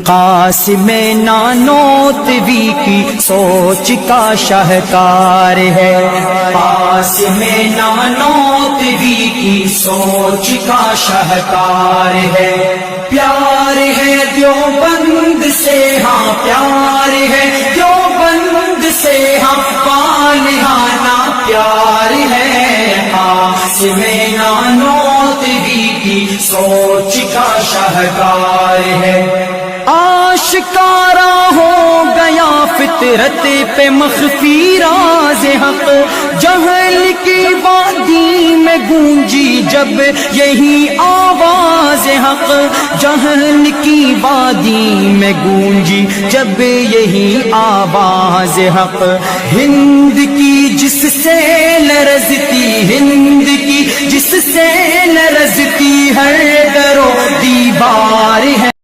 قاسم نانوتوی کی سوچ کا شاہکار ہے، قاسم نانوتوی کی سوچ کا شاہکار ہے۔ پیار ہے دیوبند سے، ہاں پیار ہے دیوبند سے، ہاں پالہانہ پیار ہے۔ قاسم نانوتوی کی سوچ کا شاہکار ہے۔ آشکارا ہو گیا فطرت پہ مخفی راز حق، جہل کی وادی میں گونجی جب یہی آواز حق، جہل کی وادی میں گونجی جب یہی آواز حق۔ ہند کی جس سے لرزتی، ہند کی جس سے لرزتی ہر در و دیوار ہے۔